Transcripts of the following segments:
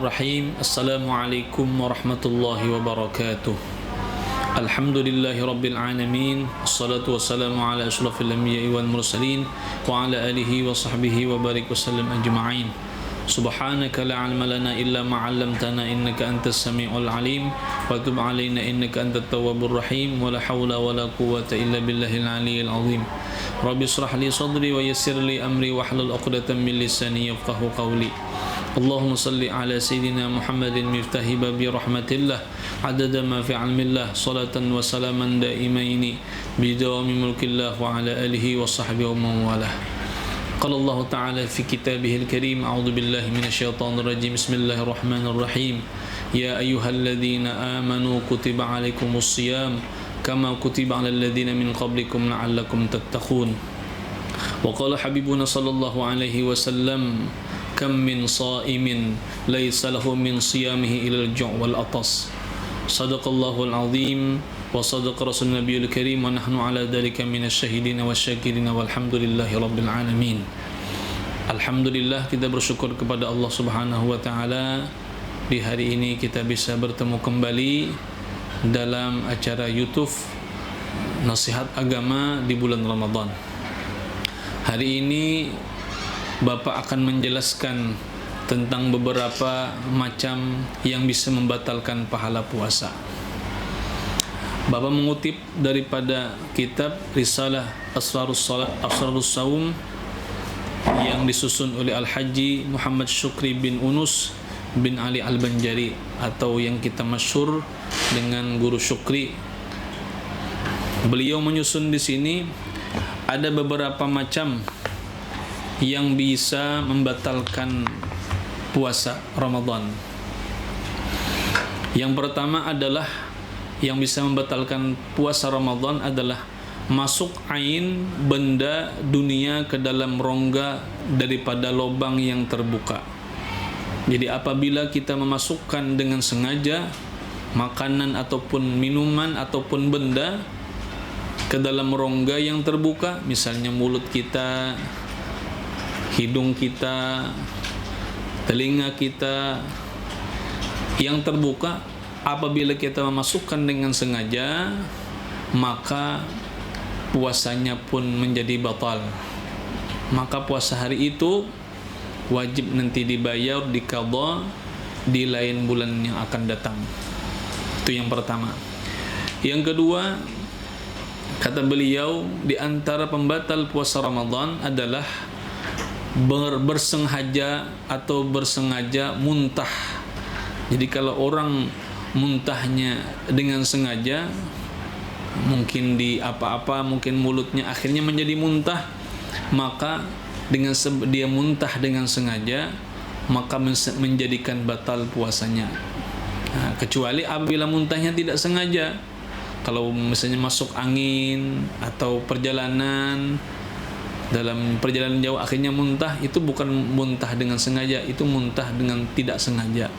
Bismillahirrahmanirrahim. Assalamualaikum warahmatullahi wabarakatuh. Alhamdulillahi rabbil alamin. Assalatu wassalamu ala asyrafil anbiya'i wal mursalin wa ala alihi wa sahbihi wa barik wasallam ajma'in. Subhanaka la ilma lana illa ma 'allamtana innaka antas samiul alim wa tub 'alaina innaka antat tawwabur rahim wa la haula wa la quwwata illa billahil aliyyil azim. Rabbi shrah li sadri wa yassir li amri wahlul 'uqdatam min lisani yafqahu qawli. Allahumma salli ala Sayyidina Muhammadin miftahi babi rahmatillah adada ma fi ilmillah salatan wa salaman daimaini bidawami mulkillah wa ala alihi wa sahbihi wa mawalah. Qala Allah Ta'ala fi kitabihil karim a'udhu billahi minasyaitanir rajim bismillahirrahmanirrahim ya ayyuhalladzina amanu kutiba alaikumus siyam kama kutiba alal ladzina min qablikum la'allakum tattaqun. Wa qala habibuna sallallahu alaihi wasallam kam min sa'imin laysa lahu min siyamihi ila al-ju' wal atas. Sadaqallahul azim wa sadaqa rasul nabiyul karim wa nahnu ala dhalika minasy syahidin wasyakirin walhamdulillahi rabbil alamin. Alhamdulillah, kita bersyukur kepada Allah Subhanahu wa taala di hari ini kita bisa bertemu kembali dalam acara YouTube Nasihat Agama di bulan Ramadan. Hari ini Bapak akan menjelaskan tentang beberapa macam yang bisa membatalkan pahala puasa. Bapak mengutip daripada kitab Risalah Asrarus Saum yang disusun oleh Al-Haji Muhammad Syukri bin Unus bin Ali Al-Banjari atau yang kita masyhur dengan Guru Syukri. Beliau menyusun di sini ada beberapa macam yang bisa membatalkan puasa Ramadan. Yang pertama adalah yang bisa membatalkan puasa Ramadan adalah masuk ain benda dunia ke dalam rongga daripada lubang yang terbuka. Jadi apabila kita memasukkan dengan sengaja makanan ataupun minuman ataupun benda ke dalam rongga yang terbuka, misalnya mulut kita, hidung kita, telinga kita yang terbuka, apabila kita memasukkan dengan sengaja maka puasanya pun menjadi batal. Maka puasa hari itu wajib nanti dibayar, diqadha di lain bulan yang akan datang. Itu yang pertama. Yang kedua, kata beliau, di antara pembatal puasa Ramadan adalah bersengaja atau bersengaja muntah. Jadi kalau orang muntahnya dengan sengaja, mungkin di apa-apa, mungkin mulutnya akhirnya menjadi muntah, maka dengan dia muntah dengan sengaja, maka menjadikan batal puasanya. Nah, kecuali apabila muntahnya tidak sengaja. Kalau misalnya masuk angin atau perjalanan, dalam perjalanan jauh akhirnya muntah, itu bukan muntah dengan sengaja, itu muntah dengan tidak sengaja.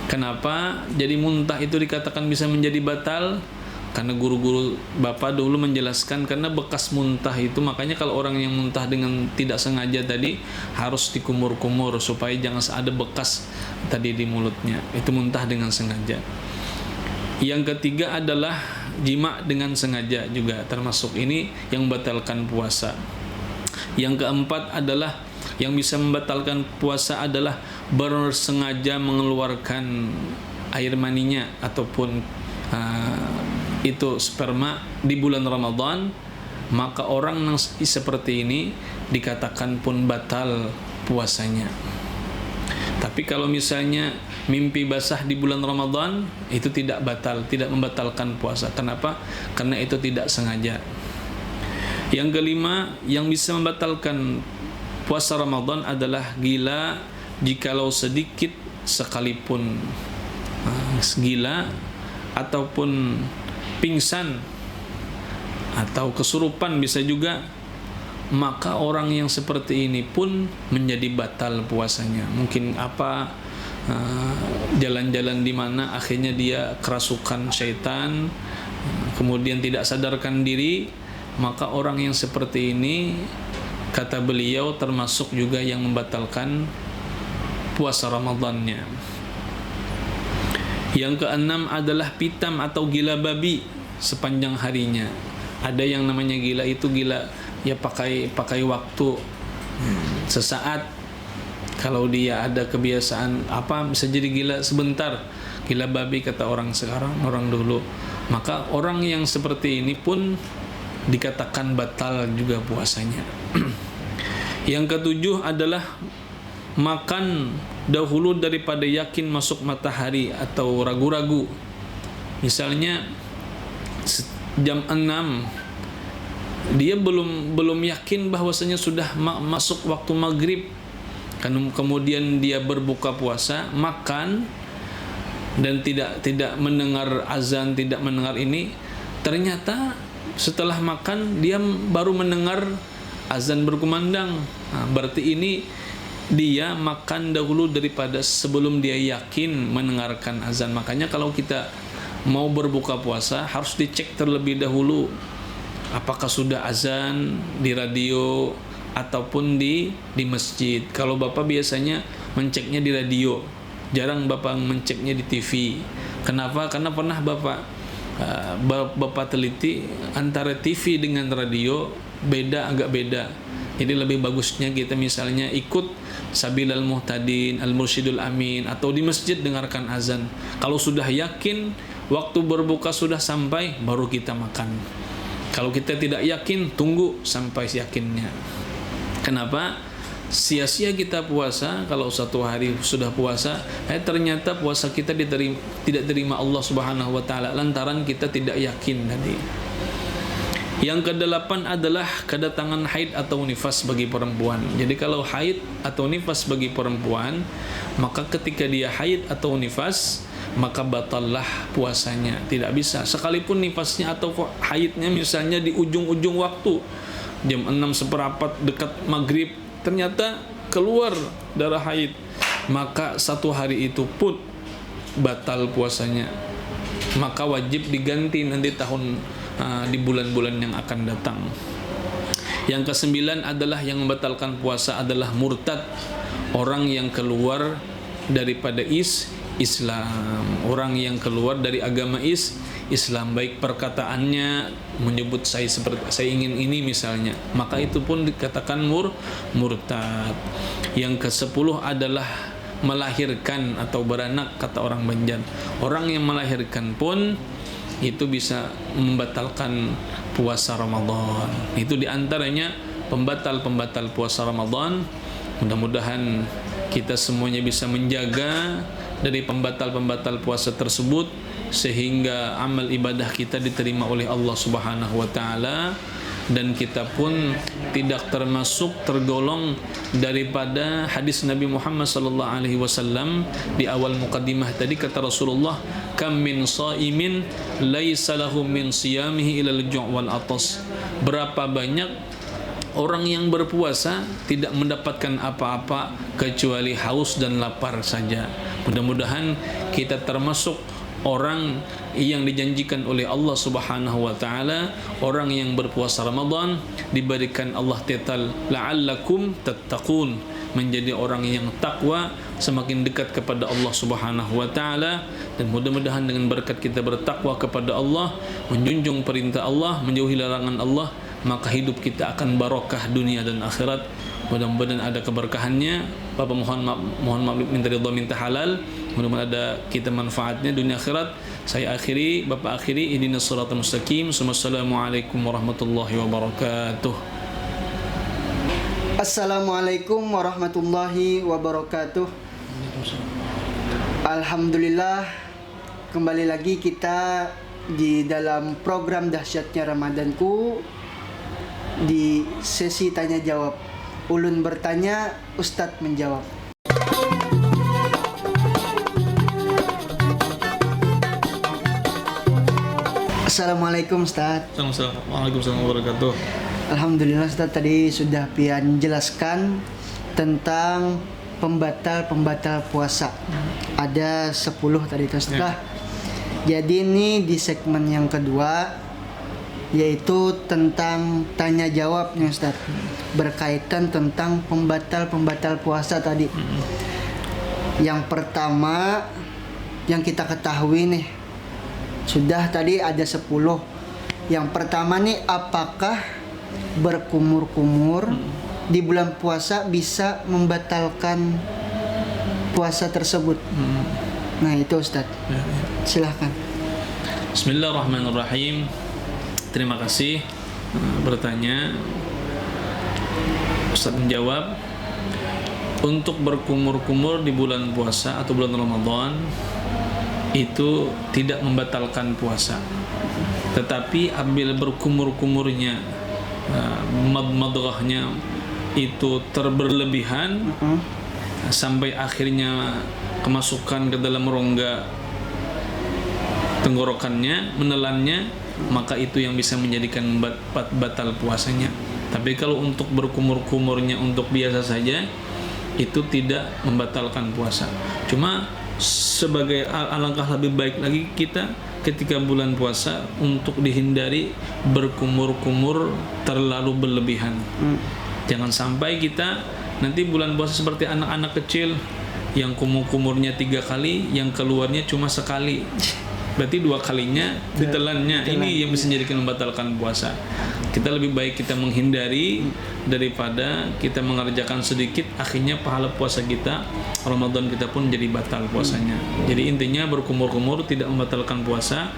Kenapa jadi muntah itu dikatakan bisa menjadi batal? Karena guru-guru Bapak dulu menjelaskan, karena bekas muntah itu, makanya kalau orang yang muntah dengan tidak sengaja tadi harus dikumur-kumur supaya jangan ada bekas tadi di mulutnya. Itu muntah dengan sengaja. Yang ketiga adalah jima dengan sengaja juga termasuk ini yang membatalkan puasa. Yang keempat adalah yang bisa membatalkan puasa adalah bersengaja mengeluarkan air maninya ataupun itu sperma di bulan Ramadan, maka orang yang seperti ini dikatakan pun batal puasanya. Tapi kalau misalnya mimpi basah di bulan Ramadan, itu tidak batal, tidak membatalkan puasa. Kenapa? Karena itu tidak sengaja. Yang kelima, yang bisa membatalkan puasa Ramadan adalah gila jikalau sedikit sekalipun. Gila ataupun pingsan atau kesurupan bisa juga, maka orang yang seperti ini pun menjadi batal puasanya. Mungkin jalan-jalan di mana akhirnya dia kerasukan syaitan, kemudian tidak sadarkan diri, maka orang yang seperti ini, kata beliau, termasuk juga yang membatalkan puasa Ramadannya. Yang keenam adalah pitam atau gila babi sepanjang harinya. Ada yang namanya gila itu gila ya pakai waktu sesaat. Kalau dia ada kebiasaan bisa jadi gila sebentar. Gila babi kata orang sekarang, orang dulu. Maka orang yang seperti ini pun dikatakan batal juga puasanya. Yang ketujuh adalah makan dahulu daripada yakin masuk matahari atau ragu-ragu. Misalnya jam 6 dia belum yakin bahwasanya sudah masuk waktu maghrib, kemudian dia berbuka puasa, makan dan tidak mendengar azan, tidak mendengar ini, ternyata setelah makan dia baru mendengar azan berkumandang. Berarti ini dia makan dahulu daripada sebelum dia yakin mendengarkan azan. Makanya kalau kita mau berbuka puasa harus dicek terlebih dahulu apakah sudah azan di radio ataupun di masjid. Kalau Bapak biasanya menceknya di radio, jarang Bapak menceknya di TV. Kenapa? Karena pernah Bapak teliti antara TV dengan radio agak beda. Jadi lebih bagusnya kita misalnya ikut Sabilal Muhtadin, Al-Mursyidul Amin, atau di masjid dengarkan azan. Kalau sudah yakin waktu berbuka sudah sampai, baru kita makan. Kalau kita tidak yakin, tunggu sampai yakinnya. Kenapa? Sia-sia kita puasa kalau satu hari sudah puasa, ternyata puasa kita tidak terima Allah Subhanahu wa taala lantaran kita tidak yakin tadi. Yang kedelapan adalah kedatangan haid atau nifas bagi perempuan. Jadi kalau haid atau nifas bagi perempuan, maka ketika dia haid atau nifas, maka batallah puasanya. Tidak bisa. Sekalipun nifasnya atau haidnya misalnya di ujung-ujung waktu, jam 6:15 dekat maghrib, ternyata keluar darah haid, maka satu hari itu pun batal puasanya. Maka wajib diganti nanti di bulan-bulan yang akan datang. Yang kesembilan adalah yang membatalkan puasa adalah murtad, orang yang keluar daripada Islam, orang yang keluar dari agama Islam, baik perkataannya menyebut saya ingin ini misalnya, maka itu pun dikatakan murtad. Yang ke-10 adalah melahirkan atau beranak, kata orang Banjar. Orang yang melahirkan pun itu bisa membatalkan puasa Ramadan. Itu diantaranya pembatal puasa Ramadan. Mudah-mudahan kita semuanya bisa menjaga dari pembatal puasa tersebut sehingga amal ibadah kita diterima oleh Allah Subhanahu wa taala, dan kita pun tidak tergolong daripada hadis Nabi Muhammad sallallahu alaihi wasallam di awal mukaddimah tadi. Kata Rasulullah, kam min shaimin laisa lahu min siyamihi ilal ju' wal atas. Berapa banyak orang yang berpuasa tidak mendapatkan apa-apa kecuali haus dan lapar saja. Mudah-mudahan kita termasuk orang yang dijanjikan oleh Allah Subhanahu wa taala, orang yang berpuasa Ramadan diberikan Allah titel la'allakum tattaqun, menjadi orang yang takwa, semakin dekat kepada Allah Subhanahu wa taala. Dan mudah-mudahan dengan berkat kita bertakwa kepada Allah, menjunjung perintah Allah, menjauhi larangan Allah, maka hidup kita akan barokah dunia dan akhirat. Mudah-mudahan ada keberkahannya. Bapak mohon maaf minta ridha minta halal. Mudah-mudahan ada kita manfaatnya dunia akhirat. Saya akhiri, Bapak akhiri, ihdinas siratal mustaqim. Assalamualaikum warahmatullahi wabarakatuh. Assalamualaikum warahmatullahi wabarakatuh. Alhamdulillah, kembali lagi kita di dalam program Dahsyatnya Ramadanku di sesi tanya jawab. Ulun bertanya, Ustadz menjawab. Assalamualaikum Ustadz. Waalaikumsalam warahmatullahi wabarakatuh. Alhamdulillah Ustadz, tadi sudah pian jelaskan tentang pembatal puasa. Ada 10 tadi Ustadz. Jadi ini di segmen yang kedua, yaitu tentang tanya jawabnya Ustaz, berkaitan tentang pembatal puasa tadi. Yang pertama yang kita ketahui nih, sudah tadi ada 10. Yang pertama nih, apakah berkumur-kumur di bulan puasa bisa membatalkan puasa tersebut? Nah itu Ustadz, silahkan. Bismillahirrahmanirrahim. Terima kasih bertanya. Ustadz menjawab, untuk berkumur-kumur di bulan puasa atau bulan Ramadan itu tidak membatalkan puasa. Tetapi apabila berkumur-kumurnya, madghahnya itu terberlebihan sampai akhirnya kemasukan ke dalam rongga tenggorokannya, menelannya, maka itu yang bisa menjadikan batal puasanya. Tapi kalau untuk berkumur-kumurnya untuk biasa saja, itu tidak membatalkan puasa. Cuma sebagai alangkah lebih baik lagi kita ketika bulan puasa untuk dihindari berkumur-kumur terlalu berlebihan. Jangan sampai kita nanti bulan puasa seperti anak-anak kecil yang kumur-kumurnya 3 kali, yang keluarnya cuma sekali. Berarti 2 kalinya ditelannya. Ini yang bisa menjadikan membatalkan puasa. Kita lebih baik kita menghindari daripada kita mengerjakan sedikit, akhirnya pahala puasa kita, Ramadan kita pun jadi batal puasanya. Jadi intinya berkumur-kumur tidak membatalkan puasa,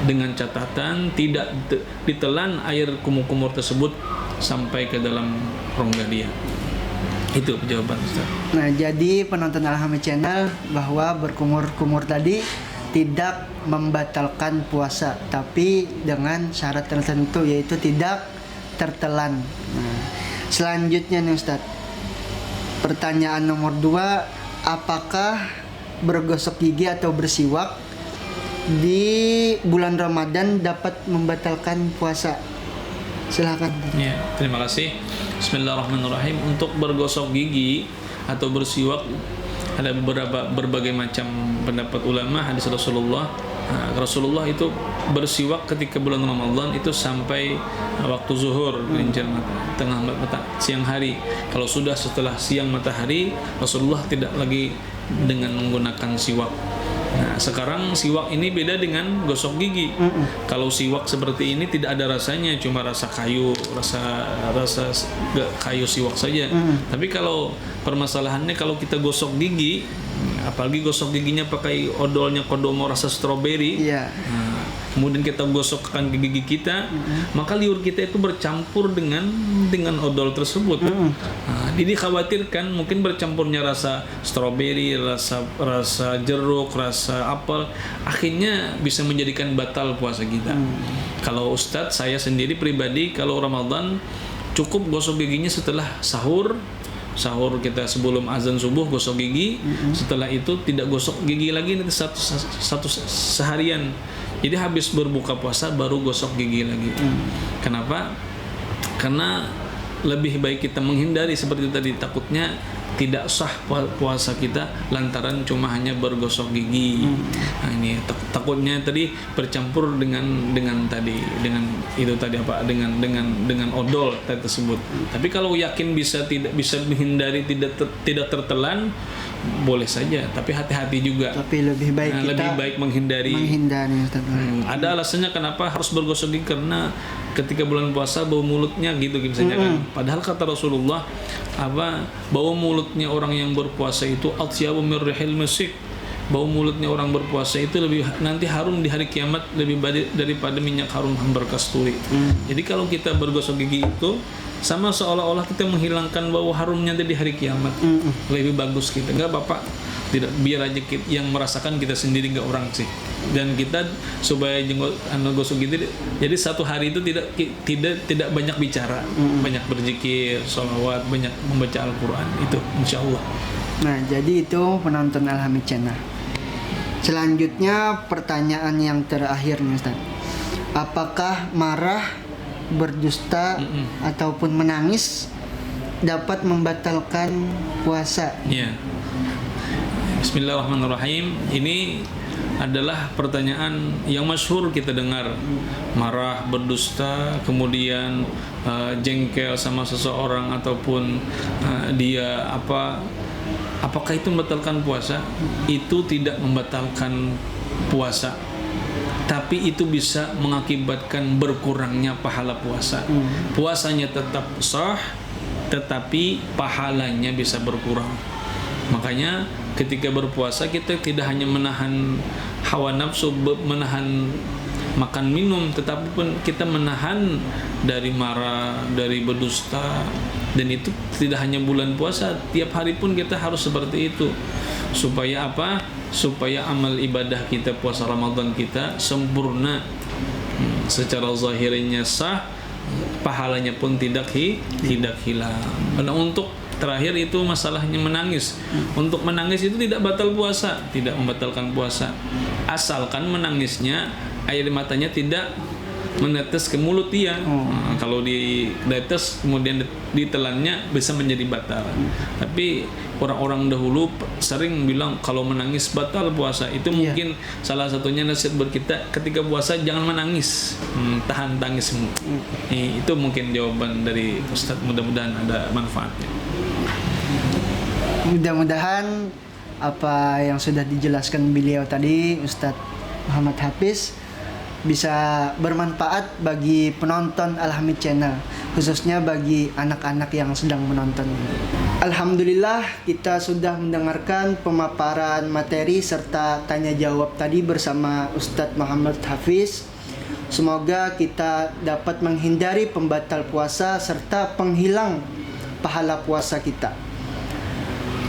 dengan catatan tidak ditelan air kumur-kumur tersebut sampai ke dalam rongga dia. Itu jawaban Ustaz. Nah, jadi penonton Alhamid Channel, bahwa berkumur-kumur tadi tidak membatalkan puasa, tapi dengan syarat tertentu, yaitu tidak tertelan. Nah, selanjutnya nih Ustadz, pertanyaan nomor 2, apakah bergosok gigi atau bersiwak di bulan Ramadan dapat membatalkan puasa? Silahkan. Ya, terima kasih. Bismillahirrahmanirrahim. Untuk bergosok gigi atau bersiwak ada berbagai macam pendapat ulama. Hadis Rasulullah, Rasulullah itu bersiwak ketika bulan Ramadan itu sampai waktu zuhur, gelincir mata, tengah mata, siang hari. Kalau sudah setelah siang matahari, Rasulullah tidak lagi dengan menggunakan siwak. Nah, sekarang siwak ini beda dengan gosok gigi. Kalau siwak seperti ini tidak ada rasanya, cuma rasa kayu, rasa kayu siwak saja. Tapi kalau permasalahannya kalau kita gosok gigi, apalagi gosok giginya pakai odolnya Kodomo rasa stroberi, nah, kemudian kita gosokkan gigi kita, maka liur kita itu bercampur dengan odol tersebut. Nah, jadi dikhawatirkan mungkin bercampurnya rasa stroberi, rasa jeruk, rasa apel, akhirnya bisa menjadikan batal puasa kita. Kalau Ustadz, saya sendiri pribadi kalau Ramadan cukup gosok giginya setelah sahur kita sebelum azan subuh gosok gigi, setelah itu tidak gosok gigi lagi nanti satu seharian. Jadi habis berbuka puasa baru gosok gigi lagi. Kenapa? Karena lebih baik kita menghindari seperti tadi, takutnya tidak sah puasa kita lantaran cuma hanya bergosok gigi. Nah, ini takutnya tadi bercampur dengan odol tersebut. Tapi kalau yakin tidak bisa menghindari, tidak tertelan, boleh saja, tapi hati-hati juga. Tapi lebih baik kita lebih baik menghindari. Ada alasannya kenapa harus bergosok gigi, karena ketika bulan puasa bau mulutnya gitu misalnya kan. Padahal kata Rasulullah, bau mulutnya orang yang berpuasa itu atsyabu mir rihil misik. Bau mulutnya orang berpuasa itu lebih nanti harum di hari kiamat lebih daripada minyak harum ambar kasturi. Jadi kalau kita bergosok gigi itu sama seolah-olah kita menghilangkan bau harumnya di hari kiamat. Lebih bagus kita. Enggak Bapak, tidak, biar aja kita, yang merasakan kita sendiri, enggak orang sih. Dan kita supaya gosok gigi, jadi satu hari itu tidak banyak bicara, banyak berzikir, sholawat, banyak membaca Al-Quran, itu insya Allah. Nah, jadi itu penonton Alhamid Channel. Selanjutnya pertanyaan yang terakhir nih Ustaz, apakah marah, berdusta ataupun menangis dapat membatalkan puasa? Ya. Bismillahirrahmanirrahim. Ini adalah pertanyaan yang masyhur kita dengar. Marah, berdusta, kemudian jengkel sama seseorang ataupun dia Apakah itu membatalkan puasa? Itu tidak membatalkan puasa, tapi itu bisa mengakibatkan berkurangnya pahala puasa. Puasanya tetap sah, tetapi pahalanya bisa berkurang. Makanya ketika berpuasa kita tidak hanya menahan hawa nafsu, menahan makan minum, tetapi pun kita menahan dari marah, dari berdusta. Dan itu tidak hanya bulan puasa, tiap hari pun kita harus seperti itu. Supaya apa? Supaya amal ibadah kita, puasa Ramadan kita sempurna, secara zahirnya sah, pahalanya pun tidak hilang. Karena untuk terakhir itu masalahnya menangis. Untuk menangis itu tidak batal puasa, tidak membatalkan puasa, asalkan menangisnya air matanya tidak menetes ke mulut dia. Nah, kalau ditetes kemudian ditelannya bisa menjadi batal. Tapi orang-orang dahulu sering bilang kalau menangis batal puasa. Itu mungkin salah satunya nasihat buat kita ketika puasa, jangan menangis, tahan tangismu. Itu mungkin jawaban dari Ustadz, mudah-mudahan ada manfaatnya. Mudah-mudahan apa yang sudah dijelaskan beliau tadi, Ustadz Muhammad Hafiz, bisa bermanfaat bagi penonton Al-Hamid Channel, khususnya bagi anak-anak yang sedang menonton. Alhamdulillah, kita sudah mendengarkan pemaparan materi serta tanya jawab tadi bersama Ustadz Muhammad Hafiz. Semoga kita dapat menghindari pembatal puasa serta penghilang pahala puasa kita.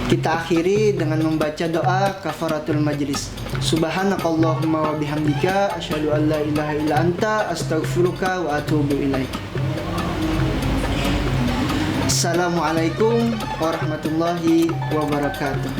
Kita akhiri dengan membaca doa kafaratul majlis. Subhanakallahumma wa bihamdika asyhadu an la ilaha illa anta astaghfiruka wa atubu ilaik. Assalamualaikum warahmatullahi wabarakatuh.